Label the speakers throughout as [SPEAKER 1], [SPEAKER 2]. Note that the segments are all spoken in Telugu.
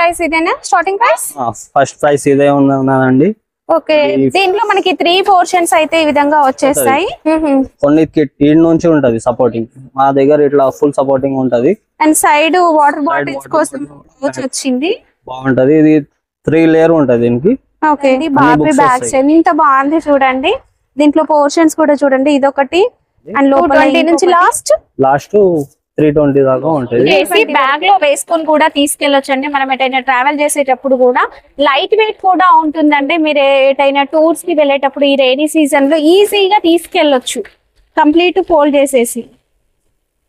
[SPEAKER 1] ప్రైస్ ఇదేనా స్టార్టింగ్ ప్రైస్?
[SPEAKER 2] ఫస్ట్ ప్రైస్ ఇదే ఉన్నదండి.
[SPEAKER 1] ఓకే, దీంట్లో మనకి 3 పోర్షన్స్ అయితే ఈ విధంగా వచ్చేస్తాయి.
[SPEAKER 2] కొన్నిటికి ఈడ్ నుంచి ఉంటది సపోర్టింగ్, మా దగ్గర ఇట్లా ఫుల్ సపోర్టింగ్ ఉంటది.
[SPEAKER 1] అండ్ సైడ్ వాటర్ బాటిల్స్ కోసం వచ్చింది,
[SPEAKER 2] బాగుంటది. ఇది 3 లేయర్ ఉంటది దీనికి.
[SPEAKER 1] ఓకే, బార్బీ బ్యాగ్స్ ఎంత బాగుంది చూడండి. దీంట్లో పోర్షన్స్ కూడా చూడండి, ఇదొకటి అండ్ లోపల 20 నుంచి లాస్ట్
[SPEAKER 2] 320 దాకా ఉంటది.
[SPEAKER 1] బ్యాగ్ లో వేసుకొని కూడా తీసుకెళ్లొచ్చండి. మనం ఎటైనా ట్రావెల్ చేసేటప్పుడు కూడా లైట్ వెయిట్ కూడా ఉంటుందండి. మీరు ఎటైనా టూర్స్ కి వెళ్ళేటప్పుడు ఈ రైనీ సీజన్ లో ఈజీగా తీసుకెళ్లొచ్చు. కంప్లీట్ ఫోల్డ్ చేసేసి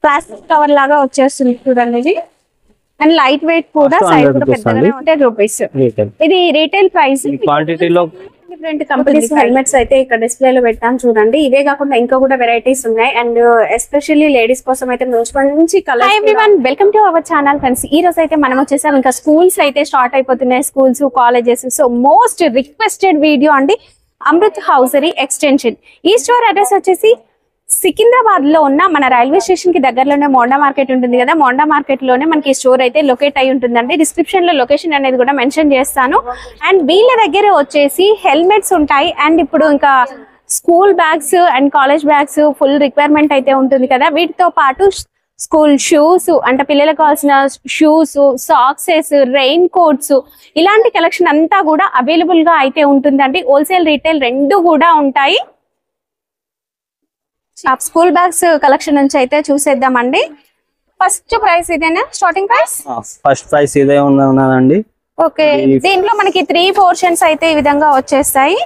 [SPEAKER 1] ప్లాస్టిక్ కవర్ లాగా వచ్చేస్తుంది చూడండి ఇది. అండ్ లైట్ వెయిట్ కూడా సైజ్ కూడా పెద్దగానే ఉంటాయి. రూపీస్ ఇది రీటైల్ ప్రైస్.
[SPEAKER 2] క్వాంటిటీలో
[SPEAKER 1] డిఫరెంట్ కంపెనీస్ హెల్మెట్స్ అయితే ఇక్కడ డిస్ప్లే లో పెట్టాను చూడండి. ఇవే కాకుండా ఇంకా కూడా వెరైటీస్ ఉన్నాయి. అండ్ ఎస్పెషల్లీ లేడీస్ కోసం అయితే మంచి colour. Hi everyone, welcome to our channel friends. ఈ రోజు అయితే మనం వచ్చేసాం, ఇంకా స్కూల్స్ అయితే స్టార్ట్ అయిపోతున్నాయి, schools colleges. So most requested video అండి అమృత్ హౌసరీ ఎక్స్టెన్షన్. ఈ స్టోర్ అడ్రస్ వచ్చేసి సికింద్రాబాద్ లో ఉన్న మన రైల్వే స్టేషన్ కి దగ్గరలోనే మోండా మార్కెట్ ఉంటుంది కదా, మోండా మార్కెట్ లోనే మనకి స్టోర్ అయితే లొకేట్ అయి ఉంటుందండి. డిస్క్రిప్షన్ లో లొకేషన్ అనేది కూడా మెన్షన్ చేస్తాను. అండ్ వీళ్ళ దగ్గర వచ్చేసి హెల్మెట్స్ ఉంటాయి. అండ్ ఇప్పుడు ఇంకా school bags and college bags full requirement అయితే ఉంటుంది కదా, వీటితో పాటు స్కూల్ షూస్ అంటే పిల్లలకు కావాల్సిన షూస్, సాక్సెస్, రెయిన్ కోట్స్, ఇలాంటి కలెక్షన్ అంతా కూడా అవైలబుల్ గా అయితే ఉంటుందండి. హోల్సేల్ రీటైల్ రెండు కూడా ఉంటాయి. స్కూల్ బ్యాగ్స్ కలెక్షన్ నుంచి అయితే చూసేద్దామండి. ఫస్ట్ ప్రైస్ ఇదేనా స్టార్టింగ్ ప్రైస్?
[SPEAKER 2] ఫస్ట్ ప్రైస్ ఇదే ఉన్నదండి.
[SPEAKER 1] ఓకే, దీంట్లో మనకి 3 పోర్షన్స్ అయితే ఈ విధంగా వచ్చేస్తాయి.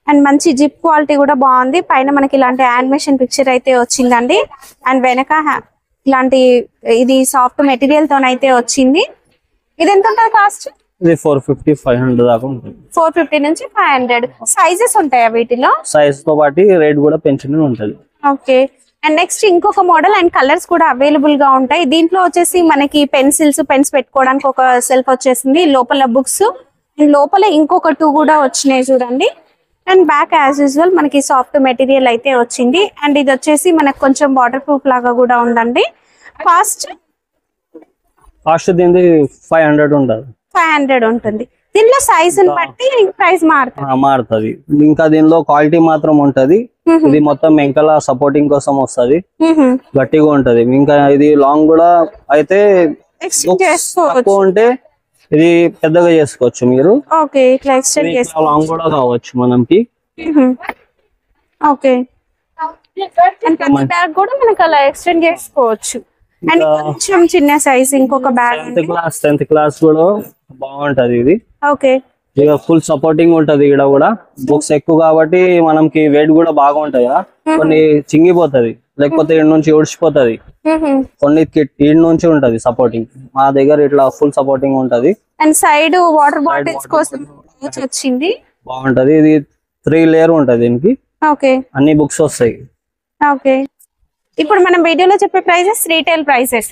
[SPEAKER 1] అండ్ మంచి జిప్ క్వాలిటీ కూడా బాగుంది. పైన మనకి ఇలాంటి యానిమేషన్ పిక్చర్ అయితే వచ్చిందండి. అండ్ వెనక ఇలాంటి ఇది సాఫ్ట్ మెటీరియల్ తోనైతే వచ్చింది. ఇది ఎంత ఉంటుంది కాస్ట్?
[SPEAKER 2] ఇది 450-500 దాకా ఉంటుంది.
[SPEAKER 1] 450 నుంచి 500. సైజెస్ ఉంటాయా వీటిలో?
[SPEAKER 2] సైజ్ తో పాటు రేట్ కూడా పెంచుతూనే ఉంటది.
[SPEAKER 1] ఓకే, అండ్ నెక్స్ట్ ఇంకొక మోడల్ అండ్ కలర్స్ కూడా అవైలబుల్ గా ఉంటాయి. దీంట్లో వచ్చేసి మనకి పెన్స్ పెట్టుకోవడానికి ఒక సెల్ఫ్ వచ్చేసింది, లోపల బుక్స్, లోపల ఇంకొక 2 కూడా వచ్చినాయి చూడండి. అండ్ బ్యాక్ యాజ్ యూజువల్ మనకి సాఫ్ట్ మెటీరియల్ అయితే వచ్చింది. అండ్ ఇది వచ్చేసి మనకు కొంచెం వాటర్ ప్రూఫ్ లాగా కూడా ఉందండి. కాస్ట్
[SPEAKER 2] దీనికి 500 ఉంటుంది.
[SPEAKER 1] 500 ఉంటుంది. దీనిలో సైజ్ బట్టి ప్రైస్
[SPEAKER 2] మారుతుంది. ఇంకా దీనిలో క్వాలిటీ మాత్రం ఉంటది. ఇది మొత్తం వెంకల సపోర్టింగ్ కోసం వస్తది, గట్టిగా ఉంటది. ఇంకా ఇది లాంగ్ కూడా అయితే తక్కువ ఉంటే ఇది పెద్దగా చేసుకోవచ్చు మీరు.
[SPEAKER 1] ఓకే, ఇట్లా ఎక్స్టెండ్ చేసుకోవచ్చు.
[SPEAKER 2] లాంగ్ కూడా కావచ్చు మనకి.
[SPEAKER 1] ఓకే, అండ్ ప్రతి బ్యాగ్ కూడా మనకి అలా ఎక్స్టెండ్ చేసుకోవచ్చు. అండ్ కొంచెం చిన్న సైజ్ ఇంకొక బ్యాగ్
[SPEAKER 2] 10th క్లాస్ కూడా బాగుంటది ఇది.
[SPEAKER 1] ఓకే,
[SPEAKER 2] ఇక ఫుల్ సపోర్టింగ్ ఉంటది. ఇక్కడ కూడా బుక్స్ ఎక్కువ కాబట్టి మనకి వెయిట్ కూడా బాగుంటది కదా, కొన్ని చింగిపోతది, లేకపోతే ఈడ నుంచి ఉడిచిపోతది. కొన్నిటికి ఈడ్ నుంచి ఉంటది సపోర్టింగ్, మా దగ్గర ఇట్లా ఫుల్ సపోర్టింగ్ ఉంటది.
[SPEAKER 1] అండ్ సైడ్ వాటర్ బాటిల్స్ కోసం వచ్చింది,
[SPEAKER 2] బాగుంటది. ఇది 3 లేయర్ ఉంటది దీనికి.
[SPEAKER 1] ఓకే,
[SPEAKER 2] అన్ని బుక్స్ వస్తాయి.
[SPEAKER 1] ఓకే, ఇప్పుడు మనం వీడియోలో చెప్పే prices retail prices.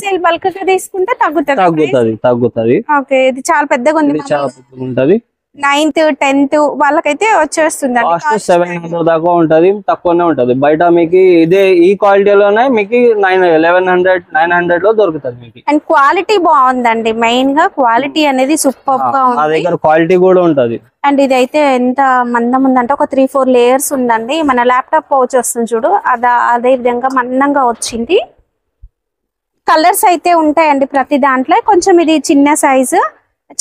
[SPEAKER 1] Sale bulk గా తీసుకుంటే
[SPEAKER 2] తగ్గుతది.
[SPEAKER 1] ఓకే, ఇది చాలా పెద్దగా ఉంది. 9th 10th వాళ్ళకైతే వచ్చేస్తుంది.
[SPEAKER 2] 700 దాకా ఉంటది, తక్కువనే ఉంటది. బయట మీకు ఇదే ఈ క్వాలిటీలోనే మీకు 900 లో దొరుకుతుంది మీకు.
[SPEAKER 1] అండ్ క్వాలిటీ బాగుందండి. మెయిన్ గా క్వాలిటీ అనేది సూపర్ గా ఉంది.
[SPEAKER 2] మా దగ్గర క్వాలిటీ కూడా ఉంటది.
[SPEAKER 1] అండ్ ఇది అయితే ఎంత మందం ఉందంటే ఒక 3-4 లేయర్స్ ఉందండి. మన ల్యాప్టాప్ పౌచ్ వస్తుంది చూడు, అదే విధంగా మందంగా వచ్చింది. కలర్స్ అయితే ఉంటాయండి ప్రతి దాంట్లో. కొంచెం ఇది చిన్న సైజు,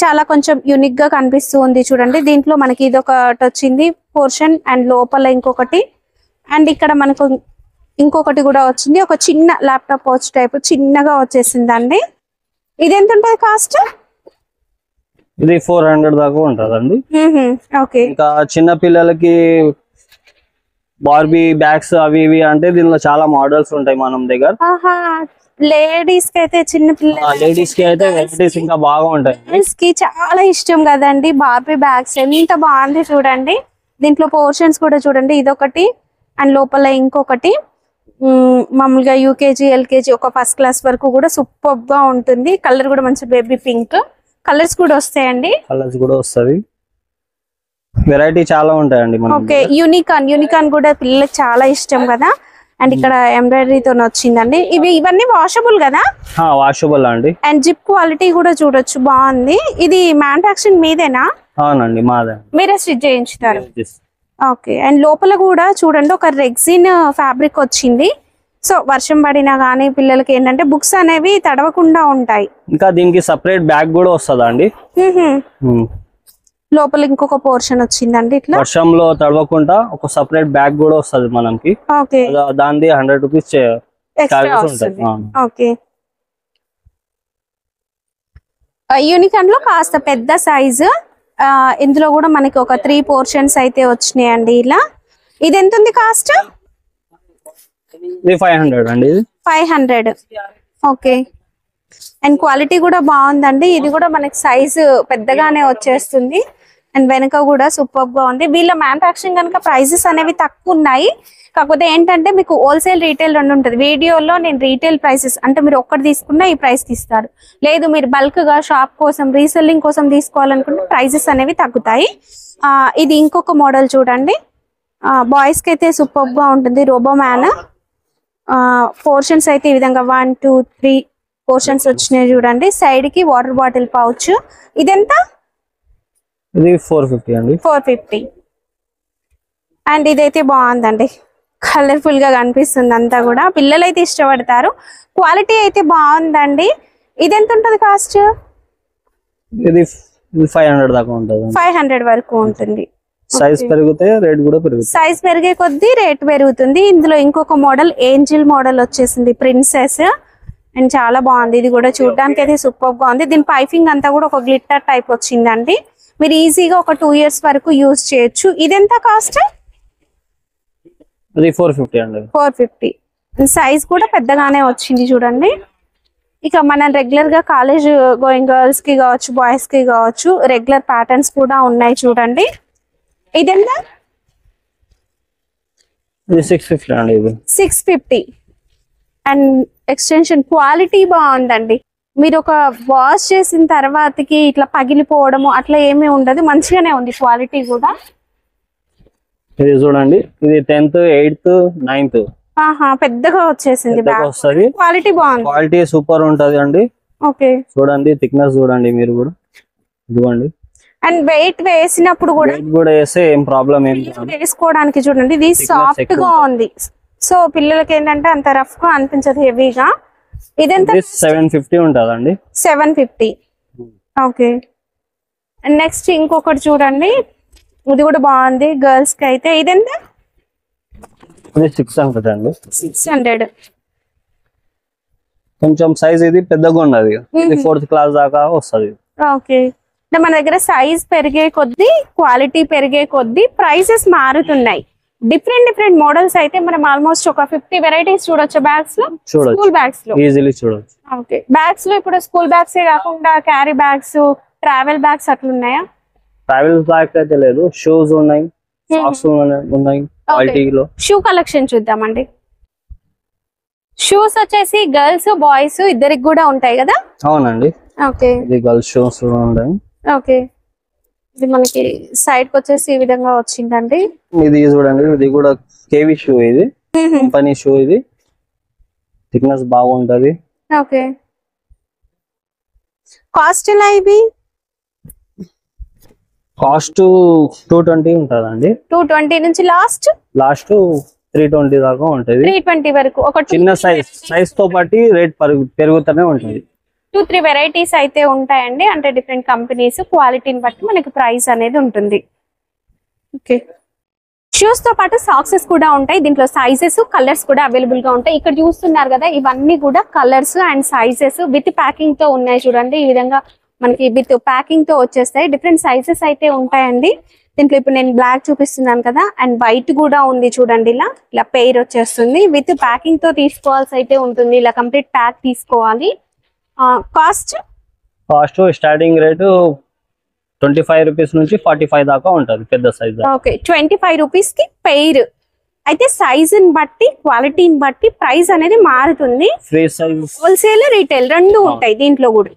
[SPEAKER 1] చాలా కొంచెం యూనిక్ గా కనిపిస్తూ ఉంది చూడండి. దీంట్లో మనకి ఇది ఒకటి వచ్చింది పోర్షన్, అండ్ లోపల ఇంకొకటి, అండ్ ఇక్కడ మనకు ఇంకొకటి కూడా వచ్చింది. ఒక చిన్న ల్యాప్టాప్ పౌచ్ టైప్ చిన్నగా వచ్చేసిందండి. ఇది ఎంత ఉంటుంది కాస్ట్?
[SPEAKER 2] ఇది 400 దాకా ఉంటదండి.
[SPEAKER 1] ఓకే,
[SPEAKER 2] ఇంకా చిన్న పిల్లలకి బార్బీ బ్యాగ్స్ అవి ఇవి అంటే దీనిలో చాలా మోడల్స్ ఉంటాయి మనం దగ్గర.
[SPEAKER 1] లేడీస్ కి అయితే చిన్న
[SPEAKER 2] లేడీస్ కి అయితే వెరైటీస్ ఇంకా బాగా ఉంటాయి.
[SPEAKER 1] లేడీస్ కి చాలా ఇష్టం కదండి బార్బీ బ్యాగ్స్. ఎంత బాగుంది చూడండి. దీంట్లో పోర్షన్స్ కూడా చూడండి, ఇదొకటి అండ్ లోపల ఇంకొకటి. మామూలుగా యూకేజీ ఎల్కేజీ ఒక ఫస్ట్ క్లాస్ వరకు కూడా సూపర్ గా ఉంటుంది. కలర్ కూడా మంచి బేబీ పింక్ కలర్స్ కూడా వస్తాయండి.
[SPEAKER 2] కలర్స్ కూడా వస్తది, వెరైటీ చాలా ఉంటాయండి.
[SPEAKER 1] ఓకే, యూనికాన్ కూడా పిల్లలకు చాలా ఇష్టం కదా. అండ్ ఇక్కడ ఎంబ్రాయిడరీ తో వచ్చిందండి. ఇవన్నీ వాషబుల్ కదా?
[SPEAKER 2] వాషబుల్ అండి.
[SPEAKER 1] అండ్ జిప్ క్వాలిటీ కూడా చూడొచ్చు, బాగుంది. ఇది మ్యానుఫాక్చరింగ్ మీదేనా?
[SPEAKER 2] అవునండి, మాదే.
[SPEAKER 1] మీరే స్టిచ్ చేయించుతారు? ఓకే. అండ్ లోపల కూడా చూడండి ఒక రెగ్జిన్ ఫ్యాబ్రిక్ వచ్చింది. సో వర్షం పడినా గానీ పిల్లలకి ఏంటంటే బుక్స్ అనేవి తడవకుండా ఉంటాయి.
[SPEAKER 2] ఇంకా దీనికి సపరేట్ బ్యాగ్ కూడా వస్తుందా అండి?
[SPEAKER 1] లోపల ఇంకొక పోర్షన్ వచ్చిందండి. ఇట్లా
[SPEAKER 2] వర్షంలో తడవకుండా ఒక సపరేట్ బ్యాగ్ కూడా వస్తుంది మనకి.
[SPEAKER 1] ఓకే.
[SPEAKER 2] దాని 100 రూపీస్ చార్జెస్ ఉంటాయి.
[SPEAKER 1] ఓకే. యూనికాన్ లో కాస్త పెద్ద సైజు, ఇందులో కూడా మనకి ఒక 3 పోర్షన్స్ అయితే వచ్చినాయండి. ఇలా ఇది ఎంత ఉంది కాస్ట్?
[SPEAKER 2] 500 అండి.
[SPEAKER 1] 500. ఓకే. అండ్ క్వాలిటీ కూడా బాగుందండి. ఇది కూడా మనకి సైజు పెద్దగానే వచ్చేస్తుంది. అండ్ వెనక కూడా సూపర్ గా ఉంది. వీళ్ళ మ్యానుఫాక్చరింగ్ కనుక ప్రైజెస్ అనేవి తక్కువ ఉన్నాయి. కాకపోతే ఏంటంటే మీకు హోల్సేల్ రీటైల్ రెండు ఉంటుంది. వీడియోలో నేను రీటైల్ ప్రైసెస్ అంటే మీరు ఒక్కటి తీసుకున్నా ఈ ప్రైస్ తీస్తారు, లేదు మీరు బల్క్ గా షాప్ కోసం రీసెల్లింగ్ కోసం తీసుకోవాలనుకుంటే ప్రైజెస్ అనేవి తగ్గుతాయి. ఇది ఇంకొక మోడల్ చూడండి. బాయ్స్ కి అయితే సూపర్ గా ఉంటుంది. రోబోమ్యాన్ పోర్షన్స్ అయితే ఈ విధంగా 1 2 3 పోర్షన్స్ వచ్చినాయి చూడండి. సైడ్ కి వాటర్ బాటిల్ పౌచ్. ఇదెంత?
[SPEAKER 2] ఇది 450 అండి.
[SPEAKER 1] 450. అండ్ ఇదైతే బాగుందండి, కలర్ఫుల్ గా కనిపిస్తుంది అంతా కూడా. పిల్లలు అయితే ఇష్టపడతారు. క్వాలిటీ అయితే బాగుందండి. ఇది ఎంత ఉంటుంది కాస్ట్?
[SPEAKER 2] ఇది 500 దాకా ఉంటుంది.
[SPEAKER 1] 500 వరకు ఉంటుంది.
[SPEAKER 2] సైజ్ పెరిగితే రేట్ కూడా పెరుగుతుంది.
[SPEAKER 1] సైజ్ పెరిగే కొద్దీ రేట్ పెరుగుతుంది. ఇందులో ఇంకొక మోడల్ ఏంజిల్ మోడల్ వచ్చేసింది, ప్రిన్సెస్. అండ్ చాలా బాగుంది. ఇది కూడా చూడడానికి అయితే సూపర్ గా ఉంది. దీని పైపింగ్ అంతా కూడా ఒక గ్లిట్టర్ టైప్ వచ్చిందండి. మీరు ఈజీగా ఒక 2 years వరకు యూజ్ చేయొచ్చు. ఇదెంత కాస్ట్?
[SPEAKER 2] అది 450 అండి. 450.
[SPEAKER 1] సైజ్ కూడా పెద్దగానే వచ్చింది చూడండి. ఇక మనం రెగ్యులర్ గా కాలేజ్ గోయింగ్ గర్ల్స్ కి కావచ్చు, బాయ్స్ కి కావచ్చు, రెగ్యులర్ ప్యాటర్న్స్ కూడా ఉన్నాయి చూడండి. ఇదెంత?
[SPEAKER 2] ఇది 650 అండి. ఇది
[SPEAKER 1] 650. అండ్ ఎక్స్టెన్షన్ క్వాలిటీ బాగుందండి. మీరు ఒక వాష్ చేసిన తర్వాతకి ఇట్లా పగిలిపోవడము అట్లా ఏమీ ఉండదు, మంచిగానే ఉంది క్వాలిటీ కూడా.
[SPEAKER 2] ఇది చూడండి, ఇది 10th 8th 9th
[SPEAKER 1] పెద్దగా వచ్చేసింది. క్వాలిటీ బాగుంది,
[SPEAKER 2] క్వాలిటీ సూపర్ ఉంటది అండి.
[SPEAKER 1] ఓకే.
[SPEAKER 2] చూడండి థిక్నెస్ చూడండి మీరు కూడా, ఇదిగోండి.
[SPEAKER 1] అండ్ వెయిట్ వేసినప్పుడు
[SPEAKER 2] కూడా వేస్తే ఏం ప్రాబ్లం ఏం
[SPEAKER 1] వేసుకోవడానికి చూడండి, ఇది సాఫ్ట్ గా ఉంది. సో పిల్లలకి ఏంటంటే అంత రఫ్ గా అనిపించదు, హెవీగా. ఇదెంత?
[SPEAKER 2] 750 ఉంటదండి.
[SPEAKER 1] 750. ఓకే. అండ్ నెక్స్ట్ ఇంకొకటి చూడండి, ఇది కూడా బాగుంది గర్ల్స్ కి అయితే. ఇదెంత?
[SPEAKER 2] 600 అండి.
[SPEAKER 1] 600.
[SPEAKER 2] కొంచెం సైజ్ ఇది పెద్దగా ఉన్నది, ఇది 4th క్లాస్ దాకా వస్తుంది.
[SPEAKER 1] ఓకే. అంటే మన దగ్గర సైజ్ పెరిగే కొద్దీ, క్వాలిటీ పెరిగే కొద్దీ ప్రైసెస్ మారుతున్నాయి. డిఫరెంట్ మోడల్స్ అయితే మనం ఆల్మోస్ట్ ఒక 50 వెరైటీస్ చూడొచ్చు బ్యాగ్స్ లో, స్కూల్ బ్యాగ్స్ లో ఈజీలీ చూడొచ్చు. ఓకే. బ్యాగ్స్ లో ఇప్పుడు స్కూల్ బ్యాగ్స్ కాకుండా క్యారీ బ్యాగ్స్, ట్రావెల్ బ్యాగ్స్ అట్లా ఉన్నాయా?
[SPEAKER 2] ట్రావెల్ బ్యాగ్స్ అయితే లేదు, షూస్ ఉన్నాయి, సాక్స్ ఉన్నాయి. క్వాలిటీలో
[SPEAKER 1] షూ కలెక్షన్ చూద్దామండి. షూస్ వచ్చేసి గర్ల్స్ బాయ్స్ ఇద్దరికి కూడా ఉంటాయి కదా?
[SPEAKER 2] అవునండి.
[SPEAKER 1] ఓకే.
[SPEAKER 2] ఇది గర్ల్స్ షూస్ ఉంటాయి.
[SPEAKER 1] ఓకే. ఇది మనకి సైడ్ కి వచ్చేసి ఈ విధంగా వచ్చిందండి.
[SPEAKER 2] ఇది చూడండి, ఇది కూడా కేవీ షూ, ఇది కంపెనీ షూ. ఇది థిక్నెస్ బాగుంటది.
[SPEAKER 1] ఓకే. కాస్ట్ ఎలా? ఇవి
[SPEAKER 2] కాస్ట్ 220 ఉంటదండి.
[SPEAKER 1] 220 నుంచి లాస్ట్
[SPEAKER 2] 320 దాకా ఉంటది.
[SPEAKER 1] 320 వరకు. ఒక
[SPEAKER 2] చిన్న సైజ్ తో పాటు రేట్ పెరుగుతూనే ఉంటది.
[SPEAKER 1] 2-3 వెరైటీస్ అయితే ఉంటాయండి. అంటే డిఫరెంట్ కంపెనీస్, క్వాలిటీని బట్టి మనకి ప్రైస్ అనేది ఉంటుంది. ఓకే. షూస్ తో పాటు సాక్సెస్ కూడా ఉంటాయి. దీంట్లో సైజెస్, కలర్స్ కూడా అవైలబుల్ గా ఉంటాయి. ఇక్కడ చూస్తున్నారు కదా, ఇవన్నీ కూడా colours and sizes with packing తో ఉన్నాయి చూడండి. ఈ విధంగా మనకి విత్ ప్యాకింగ్ తో వచ్చేస్తాయి. డిఫరెంట్ సైజెస్ అయితే ఉంటాయండి. దీంట్లో ఇప్పుడు నేను బ్లాక్ చూపిస్తున్నాను కదా, అండ్ వైట్ కూడా ఉంది చూడండి. ఇలా పెయిర్ వచ్చేస్తుంది. విత్ ప్యాకింగ్ తో తీసుకోవాల్సి అయితే ఉంటుంది. ఇలా కంప్లీట్ ప్యాక్ తీసుకోవాలి. కాస్ట్
[SPEAKER 2] స్టార్టింగ్ రేటు 25 రూపీస్ నుంచి 45 దాకా ఉంటది పెద్ద సైజ్.
[SPEAKER 1] ఓకే. 25 రూపీస్ కి పెయిర్. అయితే సైజుని బట్టి, క్వాలిటీని బట్టి ప్రైస్ అనేది మారుతుంది.
[SPEAKER 2] ఫ్రీ సైజ్,
[SPEAKER 1] హోల్సేల్, రీటైల్ రెండు ఉంటాయి దీంట్లో కూడా.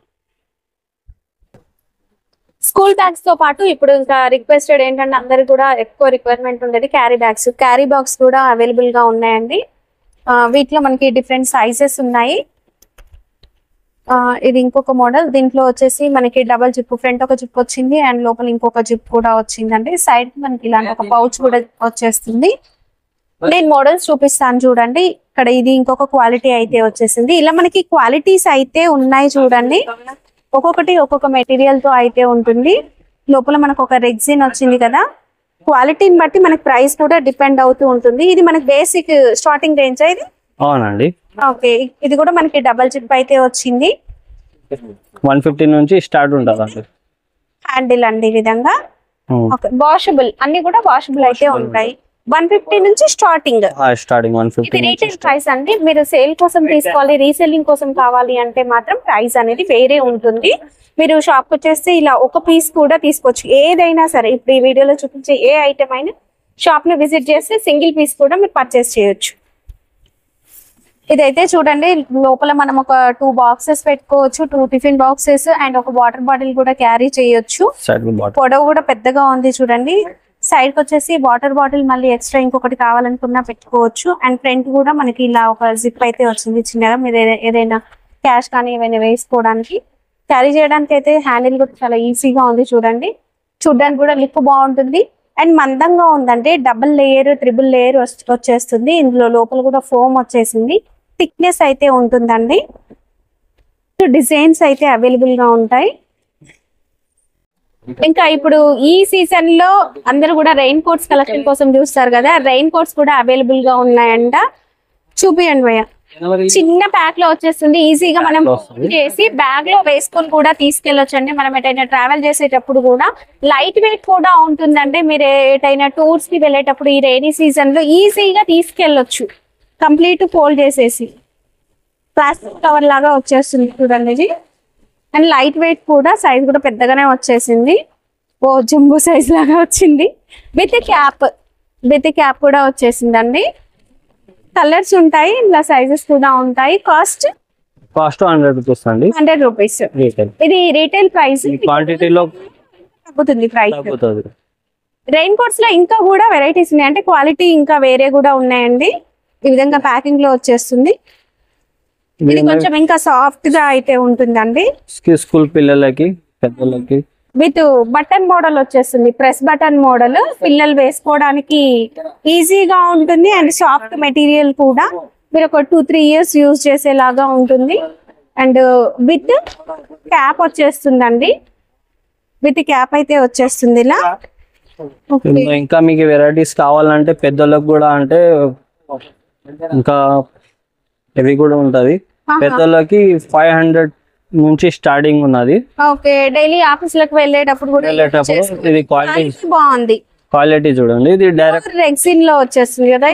[SPEAKER 1] స్కూల్ బ్యాగ్స్ తో పాటు ఇప్పుడు ఇంకా రిక్వెస్టెడ్ ఏంటంటే అందరికి కూడా ఎక్కువ రిక్వైర్మెంట్ ఉండేది క్యారీ బ్యాగ్స్. క్యారీ బాక్స్ కూడా అవైలబుల్ గా ఉన్నాయండి. వీటిలో మనకి డిఫరెంట్ సైజెస్ ఉన్నాయి. ఇది ఇంకొక మోడల్. దీంట్లో వచ్చేసి మనకి డబల్ జిప్, ఫ్రంట్ ఒక జిప్ వచ్చింది అండ్ లోపల ఇంకొక జిప్ కూడా వచ్చిందండి. సైడ్ మనకి ఇలాంటి ఒక పౌచ్ కూడా వచ్చేస్తుంది. నేను మోడల్స్ చూపిస్తాను చూడండి. ఇక్కడ ఇది ఇంకొక క్వాలిటీ అయితే వచ్చేసింది. ఇలా మనకి క్వాలిటీస్ అయితే ఉన్నాయి చూడండి. ఒక్కొక్కటి ఒక్కొక్క మెటీరియల్ తో అయితే ఉంటుంది. లోపల మనకు ఒక రెగ్జిన్ వచ్చింది కదా. క్వాలిటీని బట్టి మనకి ప్రైస్ కూడా డిపెండ్ అవుతూ ఉంటుంది. ఇది మనకి బేసిక్ స్టార్టింగ్ రేంజ్ ఇది.
[SPEAKER 2] అవునండి.
[SPEAKER 1] ఓకే, ఇది కూడా మనకి డబల్ జిప్ అయితే వచ్చింది.
[SPEAKER 2] 150 నుంచి స్టార్ట్ ఉంటుంది
[SPEAKER 1] హ్యాండిల్ అండి ఈ విధంగా. వాషబుల్, అన్ని కూడా వాషబుల్ అయితే ఉంటాయి. 150 నుంచి స్టార్టింగ్.
[SPEAKER 2] 150.
[SPEAKER 1] ఇది రీటైల్ ప్రైస్ అండి. మీరు సేల్ కోసం తీసుకోవాలి, రీసెల్లింగ్ కోసం కావాలి అంటే మాత్రం ప్రైస్ అనేది వేరే ఉంటుంది. మీరు షాప్ వచ్చేస్తే ఇలా ఒక పీస్ కూడా తీసుకోవచ్చు. ఏదైనా సరే, ఇప్పుడు ఈ వీడియోలో చూపించే ఏ ఐటమ్ అయినా షాప్ ని విజిట్ చేస్తే సింగిల్ పీస్ కూడా మీరు పర్చేస్ చేయొచ్చు. ఇదైతే చూడండి, లోపల మనం ఒక 2 బాక్సెస్ పెట్టుకోవచ్చు, 2 టిఫిన్ బాక్సెస్ అండ్ ఒక వాటర్ బాటిల్ కూడా క్యారీ చేయొచ్చు. పొడవు కూడా పెద్దగా ఉంది చూడండి. సైడ్ కి వచ్చేసి వాటర్ బాటిల్ మళ్ళీ ఎక్స్ట్రా ఇంకొకటి కావాలనుకున్నా పెట్టుకోవచ్చు. అండ్ ఫ్రంట్ కూడా మనకి ఇలా ఒక జిప్ అయితే వచ్చింది చిన్నగా. మీరు ఏదైనా క్యాష్ కానీ ఏమైనా వేసుకోవడానికి, క్యారీ చేయడానికి అయితే హ్యాండిల్ కూడా చాలా ఈజీగా ఉంది చూడండి. చూడడానికి కూడా లుక్ బాగుంటుంది అండ్ మందంగా ఉందంటే డబుల్ లేయర్, ట్రిపుల్ లేయర్ వచ్చేస్తుంది. ఇందులో లోపల కూడా ఫోమ్ వచ్చేసింది. థిక్నెస్ అయితే ఉంటుందండి. డిజైన్స్ అయితే అవైలబుల్ గా ఉంటాయి. ఇంకా ఇప్పుడు ఈ సీజన్ లో అందరూ కూడా రెయిన్ కోట్స్ కలెక్షన్ కోసం చూస్తారు కదా. రెయిన్ కోట్స్ కూడా అవైలబుల్ గా ఉన్నాయంట. చూపియండి భయ్య. చిన్న ప్యాక్ లో వచ్చేస్తుంది. ఈజీగా మనం చేసి బ్యాగ్ లో వేసుకొని కూడా తీసుకెళ్లొచ్చండి. మనం ఎటైనా ట్రావెల్ చేసేటప్పుడు కూడా లైట్ వెయిట్ కూడా ఉంటుందండి. మీరు ఎటైనా టూర్స్ కి వెళ్ళేటప్పుడు ఈ రైనీ సీజన్ లో ఈజీగా తీసుకెళ్లొచ్చు. కంప్లీట్ ఫోల్డ్ చేసేసి ప్లాస్టిక్ కవర్ లాగా వచ్చేస్తుంది చూడండి ఇది. అండ్ లైట్ వెయిట్ కూడా, సైజ్ కూడా పెద్దగానే వచ్చేసింది. ఓ జంబో సైజ్ లాగా వచ్చింది. విత్ క్యాప్ కూడా వచ్చేసిందండి. కలర్స్ ఉంటాయి, ఇలా సైజెస్ కూడా ఉంటాయి. కాస్ట్
[SPEAKER 2] 100 రూపీస్ అండి.
[SPEAKER 1] 100 రూపీస్. ఇది రీటైల్ ప్రైస్.
[SPEAKER 2] క్వాంటిటీలో
[SPEAKER 1] తగ్గుతుంది ప్రైస్. రెయిన్ కోట్స్ లో ఇంకా కూడా వెరైటీస్ ఉన్నాయి, అంటే క్వాలిటీ ఇంకా వేరే కూడా ఉన్నాయండి. ఈ విధంగా ప్యాకింగ్ లో వచ్చేస్తుంది. ఇది కొంచెం ఇంకా సాఫ్ట్ గా అయితే ఉంటుందండి.
[SPEAKER 2] స్కూల్ పిల్లలకి, పెద్దలకి
[SPEAKER 1] విత్ బటన్ మోడల్ వచ్చేస్తుంది. ప్రెస్ బటన్ మోడల్, పిల్లలు వేసుకోవడానికి ఈజీగా ఉంటుంది అండ్ సాఫ్ట్ మెటీరియల్ కూడా. మీరు ఒక 2-3 ఇయర్స్ యూజ్ చేసేలాగా ఉంటుంది. అండ్ విత్ క్యాప్ వచ్చేస్తుందండి. విత్ క్యాప్ అయితే వచ్చేస్తుంది ఇలా.
[SPEAKER 2] ఇంకా మీకు వెరైటీస్ కావాలంటే పెద్దలకు కూడా, అంటే ఇంకా ఇవి కూడా ఉంటది. పెద్దలకి 500 నుంచి స్టార్టింగ్ ఉన్నది.
[SPEAKER 1] ఓకే, డైలీ ఆఫీస్ లకు వెళ్ళేటప్పుడు కూడా
[SPEAKER 2] ఇది క్వాలిటీ
[SPEAKER 1] బాగుంది.
[SPEAKER 2] క్వాలిటీ చూడండి. ఇది డైరెక్ట్
[SPEAKER 1] రెగ్జిన్ లో వచ్చేస్తుంది కదా.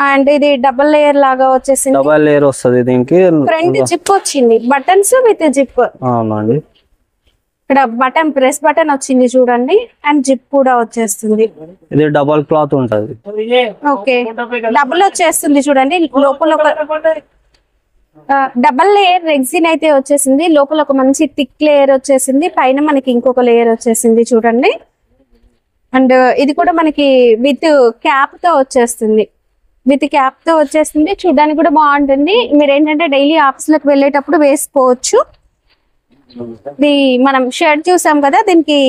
[SPEAKER 1] అండ్ ఇది డబుల్ లేయర్ లాగా వచ్చేసింది.
[SPEAKER 2] డబుల్ లేయర్ వస్తుంది దీనికి.
[SPEAKER 1] ఫ్రంట్ జిప్ వచ్చింది, బటన్స్ విత్ జిప్.
[SPEAKER 2] అవునండి.
[SPEAKER 1] ఇక్కడ బటన్, ప్రెస్ బటన్ వచ్చింది చూడండి. అండ్ జిప్ కూడా వచ్చేస్తుంది.
[SPEAKER 2] ఇది డబుల్ క్లాత్ ఉంటది.
[SPEAKER 1] ఓకే, డబుల్ వచ్చేస్తుంది చూడండి. లోపల ఒక డబల్ లేయర్ రెగ్జిన్ అయితే వచ్చేసింది. లోపల ఒక మంచి థిక్ లేయర్ వచ్చేసింది. పైన మనకి ఇంకొక లేయర్ వచ్చేసింది చూడండి. అండ్ ఇది కూడా మనకి విత్ క్యాప్ తో వచ్చేస్తుంది. చూడడానికి కూడా బాగుంటుంది. మీరు ఏంటంటే డైలీ ఆఫీస్ లకు వెళ్ళేటప్పుడు వేసుకోవచ్చు. ఇది మనం షర్ట్ చూసాం కదా, దీనికి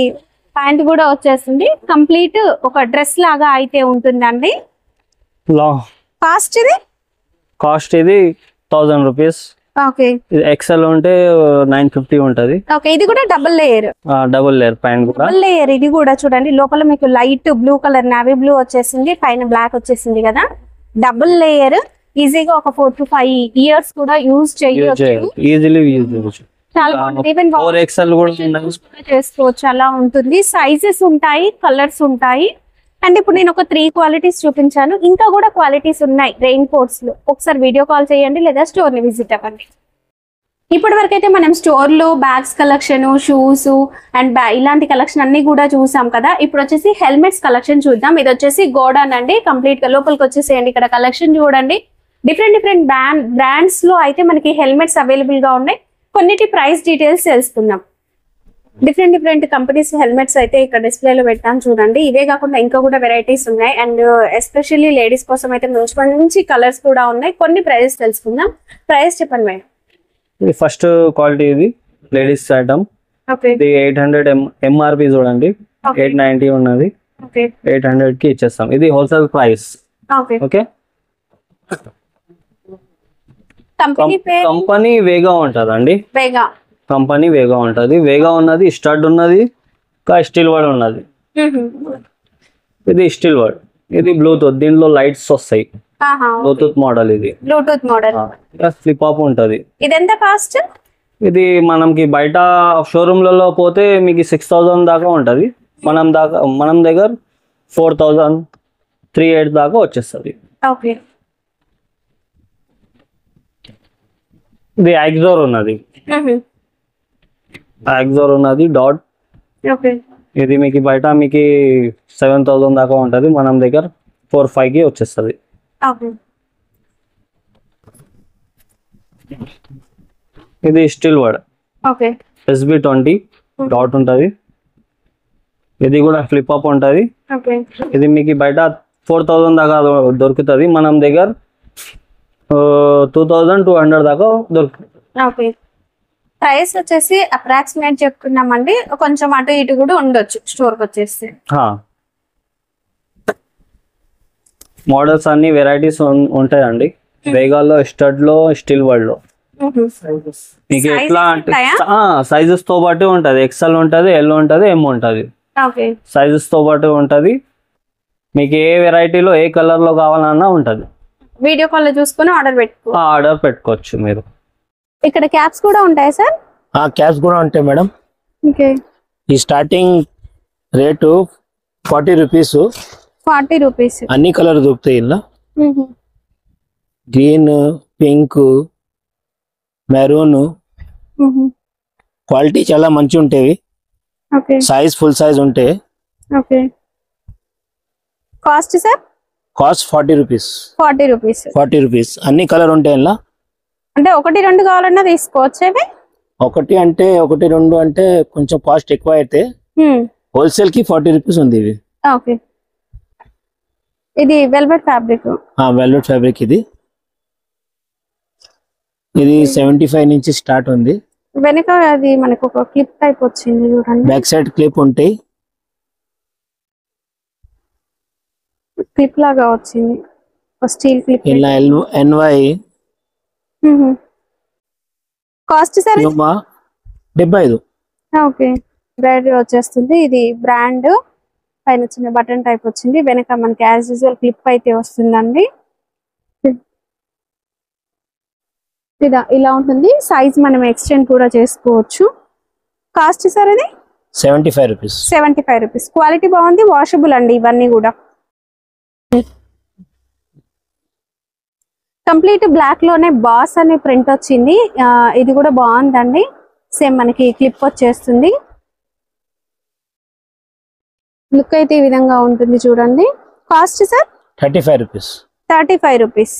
[SPEAKER 1] ప్యాంట్ కూడా వచ్చేస్తుంది. కంప్లీట్ ఒక డ్రెస్ లాగా అయితే ఉంటుందండి.
[SPEAKER 2] కాస్ట్ ఇది 1000 రూపీస్.
[SPEAKER 1] ఓకే,
[SPEAKER 2] ఎక్సెల్ ఉంటే 950 ఉంటది.
[SPEAKER 1] ఓకే, ఇది కూడా డబుల్ లేయర్.
[SPEAKER 2] డబుల్ లేయర్ పైన కూడా
[SPEAKER 1] డబుల్ లేయర్. ఇది కూడా చూడండి, లోపల మీకు light blue colour, navy blue వచ్చేసింది. పైన బ్లాక్ వచ్చేసింది కదా. Double layer. ఈజీగా ఒక 4 to 5 ఇయర్స్ కూడా యూజ్ చేయొచ్చు.
[SPEAKER 2] ఈజీలీ యూజ్ చేయొచ్చు.
[SPEAKER 1] చాలా ఈవెన్
[SPEAKER 2] 4XL కూడా
[SPEAKER 1] చేసుకోవచ్చు. అలా ఉంటుంది. సైజెస్ ఉంటాయి, కలర్స్ ఉంటాయి. అండ్ ఇప్పుడు నేను ఒక 3 క్వాలిటీస్ చూపించాను. ఇంకా కూడా క్వాలిటీస్ ఉన్నాయి రెయిన్ కోట్స్ లో. ఒకసారి వీడియో కాల్ చేయండి లేదా స్టోర్ ని విజిట్ అవ్వండి. ఇప్పటి వరకు అయితే మనం స్టోర్ లో బ్యాగ్స్ కలెక్షన్, షూస్ అండ్ ఇలాంటి కలెక్షన్ అన్ని కూడా చూసాం కదా. ఇప్పుడు వచ్చేసి హెల్మెట్స్ కలెక్షన్ చూద్దాం. ఇది వచ్చేసి గోడాన్ అండి. కంప్లీట్ గా లోపలికి వచ్చేసేయండి. ఇక్కడ కలెక్షన్ చూడండి. డిఫరెంట్ బ్రాండ్స్ లో అయితే మనకి హెల్మెట్స్ అవైలబుల్ గా ఉన్నాయి. కొన్నిటి ప్రైస్ డీటెయిల్స్ తెలుసుకుందాం. డిఫరెంట్ కంపెనీస్ హెల్మెట్స్ అయితే ఇక్కడ డిస్ప్లే లో పెట్టాను చూడండి. ఇవే కాకుండా ఇంకా కూడా వెరైటీస్ ఉన్నాయి. అండ్ ఎస్పెషల్లీ లేడీస్ కోసం అయితే మంచి కలర్స్ కూడా ఉన్నాయి. కొన్ని ప్రైజెస్ తెలుసుకుందాం. ప్రైస్ చెప్పండి మేడం.
[SPEAKER 2] ఇది ఫస్ట్ క్వాలిటీ, ఇది లేడీస్ ఐటమ్. ఇది 800 ఎంఆర్పి చూడండి. 890 ఉన్నది. 800 కి ఇచ్చేస్తాం. ఇది హోల్సేల్ ప్రైస్. ఓకే. కంపెనీ వేగా ఉంటదండి. కంపెనీ వేగా ఉంటది. వేగా ఉన్నది, స్టడ్ ఉన్నది, స్టీల్ వర్డ్ ఉన్నది. ఇది స్టీల్ వర్డ్. ఇది బ్లూటూత్. దీంట్లో లైట్స్ వస్తాయి. Bluetooth model. ఇది
[SPEAKER 1] బ్లూటూత్ మోడల్.
[SPEAKER 2] ఫ్లిప్ ఆప్ ఉంటది.
[SPEAKER 1] ఇది ఎంత కాస్ట్?
[SPEAKER 2] ఇది మనకి బయట షోరూమ్లలో పోతే మీకు 6000 దాకా ఉంటది. మనం దగ్గర 4000-3800 దాకా వచ్చేస్తుంది. ఇది యాక్జోర్ ఉన్నది. యాక్జోర్ ఉన్నది డాట్. ఇది మీకు బయట మీకు 7000 దాకా ఉంటది. మనం దగ్గర 4-5 కి వచ్చేస్తుంది. ఇది స్టీల్ వర్డ్. SB20 డాట్ ఉంటది. ఇది కూడా ఫ్లిప్ అప్ ఉంటది. ఇది మీకు బయట 4000 దాకా దొరుకుతుంది. మనం దగ్గర 2200 దాకా దొరుకుతుంది.
[SPEAKER 1] ప్రైస్ వచ్చేసి అప్రాక్సిమేట్ చెప్పుకున్నామండి. కొంచెం అటు ఇటు కూడా ఉండొచ్చు స్టోర్ కి వచ్చేసి.
[SPEAKER 2] మోడల్స్ అన్ని వెరైటీస్ ఉంటాయండి. వేగాల్లో, స్టడ్ లో, స్టీల్ వర్డ్ లో మీకు ఎట్లా అంటే సైజెస్ తో పాటు ఉంటది. ఎక్సెల్ ఉంటది, ఎల్ ఉంటది, ఎం ఉంటది. సైజెస్ తో పాటు ఉంటది. మీకు ఏ వెరైటీలో ఏ కలర్ లో కావాలన్నా ఉంటది.
[SPEAKER 1] వీడియో కాల్ లో చూసుకుని ఆర్డర్
[SPEAKER 2] పెట్టుకోవచ్చు మీరు.
[SPEAKER 1] ఇక్కడ క్యాప్స్ కూడా ఉంటాయి సార్?
[SPEAKER 3] క్యాప్స్ కూడా ఉంటాయి మేడం. ఈ స్టార్టింగ్ రేటు 40 రూపీస్.
[SPEAKER 1] 40 రూపీస్.
[SPEAKER 3] అన్ని కలర్ దొరుకుతాయి ఇలా. Green, pink, maroon. క్వాలిటీ చాలా మంచి ఉంటాయి. సైజ్ ఫుల్ సైజ్ ఉంటాయి.
[SPEAKER 1] Cost sir?
[SPEAKER 3] Cost 40 rupees.
[SPEAKER 1] 40 rupees.
[SPEAKER 3] అన్ని కలర్ ఉంటాయి ఇలా.
[SPEAKER 1] అంటే 1-2 కావాలన్నా తీసుకోవచ్చు.
[SPEAKER 3] ఒకటి అంటే 1-2 అంటే కొంచెం కాస్ట్ ఎక్కువ అయితే హోల్సేల్ కి 40 రూపీస్ ఉంది. ఇవి
[SPEAKER 1] ఇది వెల్వెట్ ఫ్యాబ్రిక్.
[SPEAKER 3] Velvet fabric. ఇది 75 నుంచి స్టార్ట్ ఉంది.
[SPEAKER 1] వెనక అది మనకు ఒక క్లిప్ టైప్ వచ్చింది చూడండి.
[SPEAKER 3] బ్యాక్ సైడ్ క్లిప్ ఉంటాయి.
[SPEAKER 1] క్లిప్ లాగా వచ్చింది. Steel clip.
[SPEAKER 3] ఇలా NY.
[SPEAKER 1] Cost sir
[SPEAKER 3] 75.
[SPEAKER 1] బ్రాండ్ వచ్చేస్తుంది. ఇది బ్రాండ్ పైన చిన్న బటన్ టైప్ వచ్చింది. వెనక మనకి యాజ్ యూజువల్ క్లిప్ అయితే వస్తుందండి. ఇలా ఉంటుంది. సైజ్ మనం ఎక్స్టెండ్ కూడా చేసుకోవచ్చు. కాస్ట్ సార్ ఇది
[SPEAKER 3] 75 రూపీస్.
[SPEAKER 1] 75 రూపీస్. క్వాలిటీ బాగుంది. వాషబుల్ అండి ఇవన్నీ కూడా. కంప్లీట్ బ్లాక్ లోనే బాస్ అనే ప్రింట్ వచ్చింది. ఇది కూడా బాగుందండి. సేమ్ మనకి క్లిప్ వచ్చేస్తుంది. లుక్ అయితే ఈ విధంగా ఉంటుంది చూడండి. Cost sir
[SPEAKER 3] 35 rupees.
[SPEAKER 1] 35 rupees.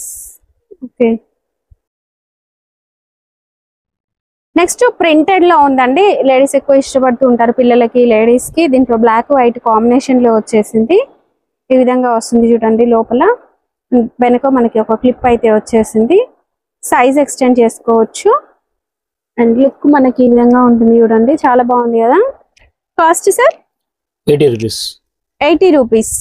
[SPEAKER 1] Next printed లో ఉందండి. లేడీస్ ఎక్కువ ఇష్టపడుతూ ఉంటారు, పిల్లలకి, లేడీస్ కి. దీంట్లో బ్లాక్ వైట్ కాంబినేషన్ లో వచ్చేసింది. ఈ విధంగా వస్తుంది చూడండి. లోపల వెనక మనకి ఒక క్లిప్ అయితే వచ్చేసింది. సైజ్ ఎక్స్టెండ్ చేసుకోవచ్చు. అండ్ లుక్ మనకి ఈ విధంగా ఉంటుంది చూడండి. చాలా బాగుంది కదా. Cost sir
[SPEAKER 3] 80 rupees.
[SPEAKER 1] 80 రూపీస్.